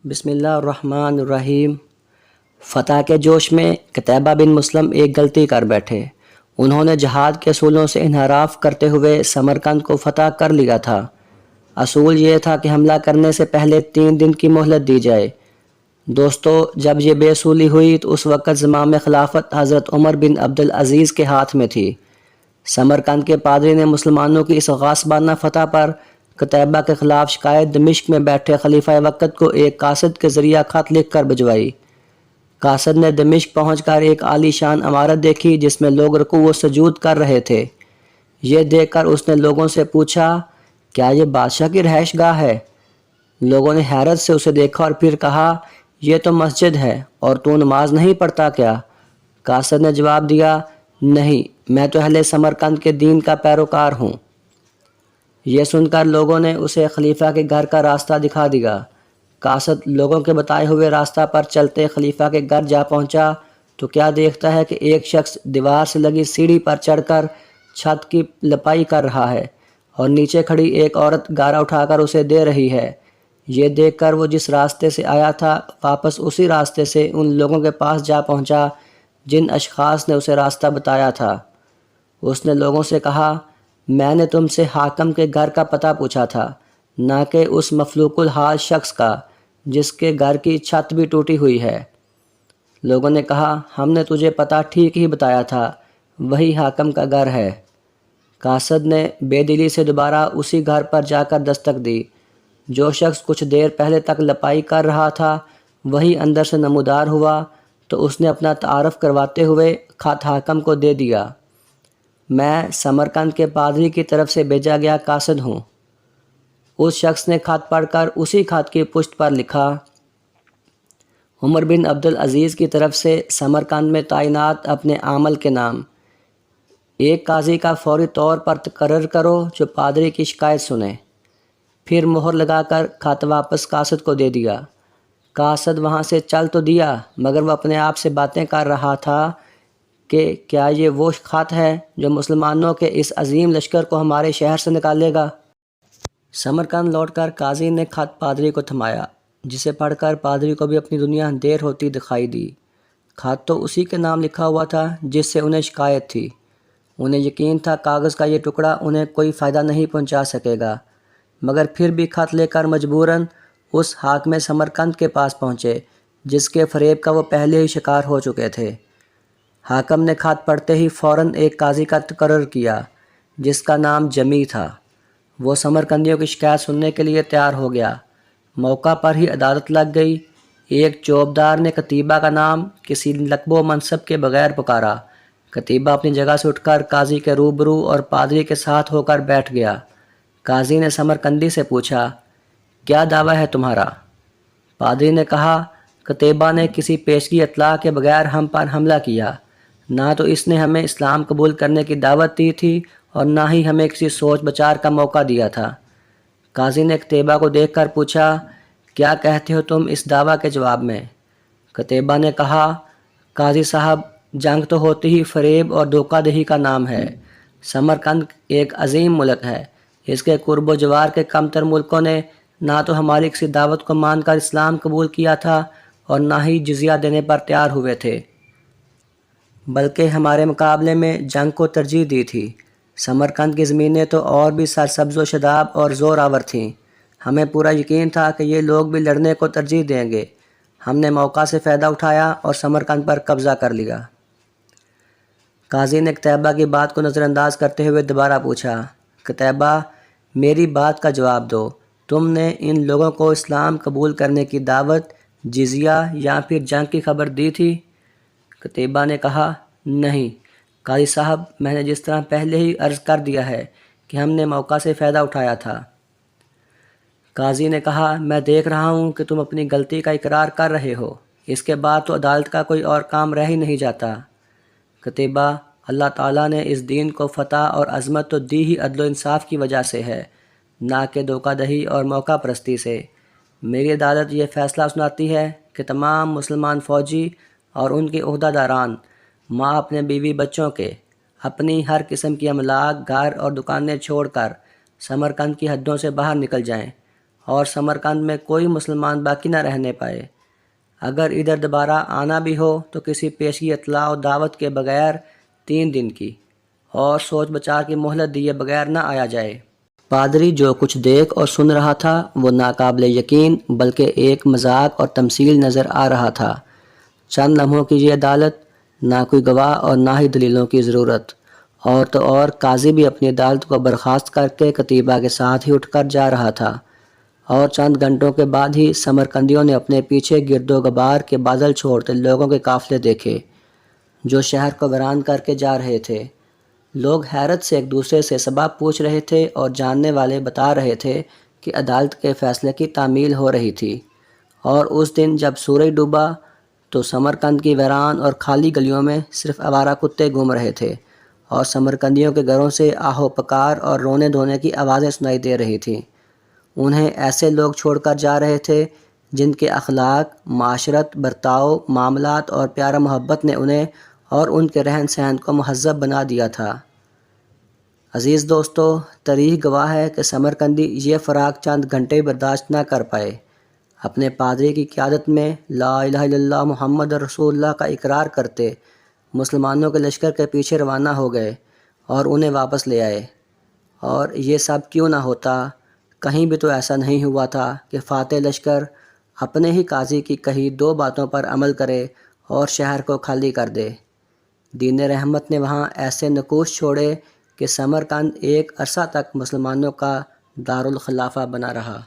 بسم اللہ الرحمن الرحیم۔ فتح کے جوش میں قتیبہ بن مسلم ایک غلطی کر بیٹھے۔ انہوں نے جہاد کے اصولوں سے انحراف کرتے ہوئے سمرقند کو فتح کر لیا تھا۔ اصول یہ تھا کہ حملہ کرنے سے پہلے 3 دن کی مہلت دی جائے۔ دوستو، جب یہ بے اصولی ہوئی تو اس وقت زمام خلافت حضرت عمر بن عبدالعزیز کے ہاتھ میں تھی۔ سمرقند کے پادری نے مسلمانوں کی اس غاصبانہ فتح پر قتیبہ کے خلاف شکایت دمشق میں بیٹھے خلیفہ وقت کو ایک قاصد کے ذریعہ خط لکھ کر بھجوائی۔ قاصد نے دمشق پہنچ کر ایک عالی شان عمارت دیکھی جس میں لوگ رکوع و سجود کر رہے تھے۔ یہ دیکھ کر اس نے لوگوں سے پوچھا، کیا یہ بادشاہ کی رہائش گاہ ہے؟ لوگوں نے حیرت سے اسے دیکھا اور پھر کہا، یہ تو مسجد ہے اور تو نماز نہیں پڑھتا کیا؟ قاصد نے جواب دیا، نہیں، میں تو اہل سمرقند کے دین کا پیروکار ہوں۔ یہ سن کر لوگوں نے اسے خلیفہ کے گھر کا راستہ دکھا دیا۔ قاصد لوگوں کے بتائے ہوئے راستہ پر چلتے خلیفہ کے گھر جا پہنچا تو کیا دیکھتا ہے کہ ایک شخص دیوار سے لگی سیڑھی پر چڑھ کر چھت کی لپائی کر رہا ہے اور نیچے کھڑی ایک عورت گارا اٹھا کر اسے دے رہی ہے۔ یہ دیکھ کر وہ جس راستے سے آیا تھا واپس اسی راستے سے ان لوگوں کے پاس جا پہنچا جن اشخاص نے اسے راستہ بتایا تھا۔ اس نے لوگوں سے کہا، میں نے تم سے حاکم کے گھر کا پتہ پوچھا تھا، نہ کہ اس مفلوق الحال شخص کا جس کے گھر کی چھت بھی ٹوٹی ہوئی ہے۔ لوگوں نے کہا، ہم نے تجھے پتہ ٹھیک ہی بتایا تھا، وہی حاکم کا گھر ہے۔ قاصد نے بے دلی سے دوبارہ اسی گھر پر جا کر دستک دی۔ جو شخص کچھ دیر پہلے تک لپائی کر رہا تھا وہی اندر سے نمودار ہوا تو اس نے اپنا تعارف کرواتے ہوئے خط حاکم کو دے دیا۔ میں سمرقند کے پادری کی طرف سے بھیجا گیا قاصد ہوں۔ اس شخص نے خط پڑھ کر اسی خط کی پشت پر لکھا، عمر بن عبدالعزیز کی طرف سے سمرقند میں تعینات اپنے عامل کے نام ایک قاضی کا فوری طور پر تقرر کرو جو پادری کی شکایت سنے۔ پھر مہر لگا کر خط واپس قاصد کو دے دیا۔ قاصد وہاں سے چل تو دیا مگر وہ اپنے آپ سے باتیں کر رہا تھا کہ کیا یہ وہ خط ہے جو مسلمانوں کے اس عظیم لشکر کو ہمارے شہر سے نکالے گا؟ سمرقند لوٹ کر قاضی نے خط پادری کو تھمایا، جسے پڑھ کر پادری کو بھی اپنی دنیا اندھیر ہوتی دکھائی دی۔ خط تو اسی کے نام لکھا ہوا تھا جس سے انہیں شکایت تھی۔ انہیں یقین تھا کاغذ کا یہ ٹکڑا انہیں کوئی فائدہ نہیں پہنچا سکے گا، مگر پھر بھی خط لے کر مجبوراً اس حاکم سمرقند کے پاس پہنچے جس کے فریب کا وہ پہلے ہی شکار ہو چکے تھے۔ حاکم نے خط پڑھتے ہی فوراً ایک قاضی کا تقرر کیا جس کا نام جمی تھا۔ وہ سمرقندیوں کی شکایت سننے کے لیے تیار ہو گیا۔ موقع پر ہی عدالت لگ گئی۔ ایک چوبدار نے قتیبہ کا نام کسی لقب و منصب کے بغیر پکارا۔ قتیبہ اپنی جگہ سے اٹھ کر قاضی کے روبرو اور پادری کے ساتھ ہو کر بیٹھ گیا۔ قاضی نے سمرقندی سے پوچھا، کیا دعویٰ ہے تمہارا؟ پادری نے کہا، قتیبہ نے کسی پیشگی اطلاع کے بغیر ہم پر حملہ کیا، نہ تو اس نے ہمیں اسلام قبول کرنے کی دعوت دی تھی اور نہ ہی ہمیں کسی سوچ بچار کا موقع دیا تھا۔ قاضی نے قتیبہ کو دیکھ کر پوچھا، کیا کہتے ہو تم اس دعویٰ کے جواب میں؟ قتیبہ نے کہا، قاضی صاحب، جنگ تو ہوتی ہی فریب اور دھوکہ دہی کا نام ہے۔ سمرقند ایک عظیم ملک ہے۔ اس کے قرب و جوار کے کم تر ملکوں نے نہ تو ہماری کسی دعوت کو مان کر اسلام قبول کیا تھا اور نہ ہی جزیہ دینے پر تیار ہوئے تھے، بلکہ ہمارے مقابلے میں جنگ کو ترجیح دی تھی۔ سمرقند کی زمینیں تو اور بھی سرسبز و شاداب اور زور آور تھیں۔ ہمیں پورا یقین تھا کہ یہ لوگ بھی لڑنے کو ترجیح دیں گے۔ ہم نے موقع سے فائدہ اٹھایا اور سمرقند پر قبضہ کر لیا۔ قاضی نے قتیبہ کی بات کو نظر انداز کرتے ہوئے دوبارہ پوچھا، قتیبہ، میری بات کا جواب دو، تم نے ان لوگوں کو اسلام قبول کرنے کی دعوت، جزیہ یا پھر جنگ کی خبر دی تھی؟ قتیبہ نے کہا، نہیں قاضی صاحب، میں نے جس طرح پہلے ہی عرض کر دیا ہے کہ ہم نے موقع سے فائدہ اٹھایا تھا۔ قاضی نے کہا، میں دیکھ رہا ہوں کہ تم اپنی غلطی کا اقرار کر رہے ہو، اس کے بعد تو عدالت کا کوئی اور کام رہ ہی نہیں جاتا۔ قتیبہ، اللہ تعالیٰ نے اس دین کو فتح اور عظمت تو دی ہی عدل و انصاف کی وجہ سے ہے، نہ کہ دھوکہ دہی اور موقع پرستی سے۔ میری عدالت یہ فیصلہ سناتی ہے کہ تمام مسلمان فوجی اور ان کے عہدہ داران، ماں اپنے بیوی بچوں کے، اپنی ہر قسم کی املاک، گھر اور دکانیں چھوڑ کر سمرقند کی حدوں سے باہر نکل جائیں اور سمرقند میں کوئی مسلمان باقی نہ رہنے پائے۔ اگر ادھر دوبارہ آنا بھی ہو تو کسی پیشگی اطلاع و دعوت کے بغیر 3 دن کی اور سوچ بچار کی مہلت دیے بغیر نہ آیا جائے۔ پادری جو کچھ دیکھ اور سن رہا تھا وہ ناقابل یقین بلکہ ایک مذاق اور تمثیل نظر آ رہا تھا۔ چند لمحوں کی یہ عدالت، نہ کوئی گواہ اور نہ ہی دلیلوں کی ضرورت، اور تو اور قاضی بھی اپنی عدالت کو برخاست کر کے کتیبہ کے ساتھ ہی اٹھ کر جا رہا تھا، اور چند گھنٹوں کے بعد ہی سمرقندیوں نے اپنے پیچھے گرد و غبار کے بادل چھوڑتے لوگوں کے قافلے دیکھے جو شہر کو ویران کر کے جا رہے تھے۔ لوگ حیرت سے ایک دوسرے سے سبب پوچھ رہے تھے اور جاننے والے بتا رہے تھے کہ عدالت کے فیصلے کی تعمیل ہو رہی تھی، اور اس دن جب سورج ڈوبا تو سمرقند کی ویران اور خالی گلیوں میں صرف آوارہ کتے گھوم رہے تھے، اور سمرقندیوں کے گھروں سے آہ و پکار اور رونے دھونے کی آوازیں سنائی دے رہی تھیں۔ انہیں ایسے لوگ چھوڑ کر جا رہے تھے جن کے اخلاق، معاشرت، برتاؤ، معاملات اور پیار و محبت نے انہیں اور ان کے رہن سہن کو مہذب بنا دیا تھا۔ عزیز دوستو، تاریخ گواہ ہے کہ سمرقندی یہ فراق چند گھنٹے برداشت نہ کر پائے۔ اپنے پادری کی قیادت میں لا الہ الا اللہ محمد رسول اللہ کا اقرار کرتے مسلمانوں کے لشکر کے پیچھے روانہ ہو گئے اور انہیں واپس لے آئے۔ اور یہ سب کیوں نہ ہوتا؟ کہیں بھی تو ایسا نہیں ہوا تھا کہ فاتح لشکر اپنے ہی قاضی کی کہی 2 باتوں پر عمل کرے اور شہر کو خالی کر دے۔ دین رحمت نے وہاں ایسے نقوش چھوڑے کہ سمرقند ایک عرصہ تک مسلمانوں کا دارالخلافہ بنا رہا۔